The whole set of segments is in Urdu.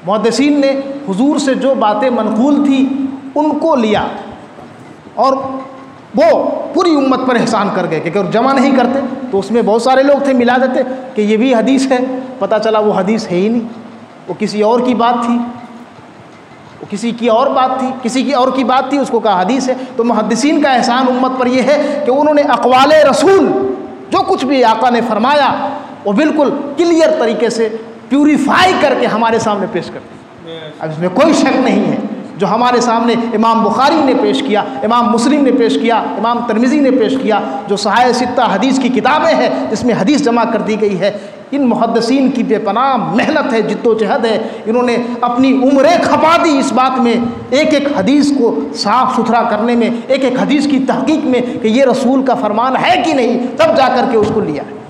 محدثین نے حضور سے جو باتیں منقول تھی ان کو لیا اور وہ پوری امت پر احسان کر گئے کہ اگر جمع نہیں کرتے تو اس میں بہت سارے لوگ تھے ملا دیتے کہ یہ بھی حدیث ہے، پتہ چلا وہ حدیث ہے ہی نہیں، وہ کسی اور کی بات تھی، وہ کسی کی اور بات تھی، کسی کی اور کی بات تھی، اس کو کہا حدیث ہے۔ تو محدثین کا احسان امت پر یہ ہے کہ انہوں نے اقوال رسول جو کچھ بھی آقا نے فرمایا وہ بالکل کلیئر طریقے سے پیوریفائی کر کے ہمارے سامنے پیش کر دی۔ اب اس میں کوئی شک نہیں ہے، جو ہمارے سامنے امام بخاری نے پیش کیا، امام مسلم نے پیش کیا، امام ترمذی نے پیش کیا، جو صحاح ستہ حدیث کی کتابیں ہیں جس میں حدیث جمع کر دی گئی ہے، ان محدثین کی بے پناہ محنت ہے، جد و جہد ہے، انہوں نے اپنی عمریں کھپا دی اس بات میں، ایک ایک حدیث کو صاف ستھرا کرنے میں، ایک ایک حدیث کی تحقیق میں کہ یہ رسول کا فرمان ہے کہ نہیں، تب جا کر کے اس کو لیا ہے۔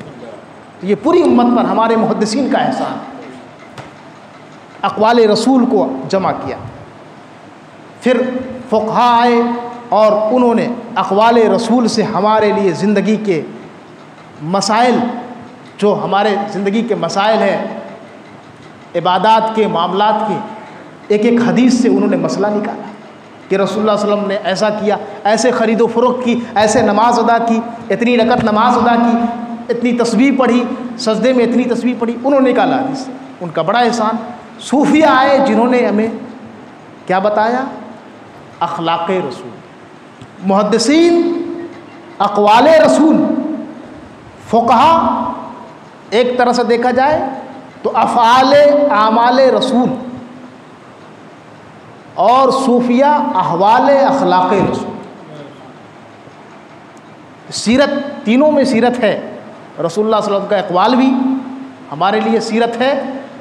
یہ پوری امت پر ہمارے محدثین کا احسان، اقوال رسول کو جمع کیا۔ پھر فقہا آئے اور انہوں نے اقوال رسول سے ہمارے لیے زندگی کے مسائل، جو ہمارے زندگی کے مسائل ہیں، عبادات کے، معاملات کے، ایک ایک حدیث سے انہوں نے مسئلہ نکالا کہ رسول اللہ صلی اللہ علیہ وسلم نے ایسا کیا، ایسے خرید و فروخت کی، ایسے نماز ادا کی، اتنی رکعت نماز ادا کی، اتنی تسبیح پڑھی، سجدے میں اتنی تسبیح پڑھی، انہوں نے نکالا حدیث سے، ان کا بڑا احسان۔ صوفیہ آئے جنہوں نے ہمیں کیا بتایا؟ اخلاق رسول۔ محدثین اقوال رسول، فقہا ایک طرح سے دیکھا جائے تو افعال اعمال رسول، اور صوفیہ احوال اخلاق رسول۔ سیرت، تینوں میں سیرت ہے، رسول اللہ صلی اللہ علیہ وسلم کا اقوال بھی ہمارے لیے سیرت ہے،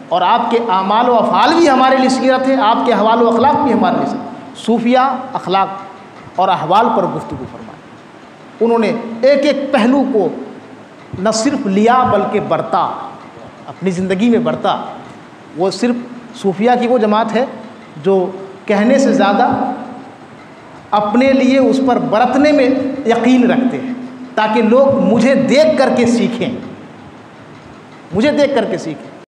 اور آپ کے اعمال و افعال بھی ہمارے لیے سیرت ہے، آپ کے احوال و اخلاق بھی ہمارے لیے سیرت۔ صوفیہ اخلاق اور احوال پر گفتگو فرمائی، انہوں نے ایک ایک پہلو کو نہ صرف لیا بلکہ برتا، اپنی زندگی میں برتا۔ وہ صرف صوفیہ کی وہ جماعت ہے جو کہنے سے زیادہ اپنے لیے اس پر برتنے میں یقین رکھتے ہیں، تاکہ لوگ مجھے دیکھ کر کے سیکھیں، مجھے دیکھ کر کے سیکھیں۔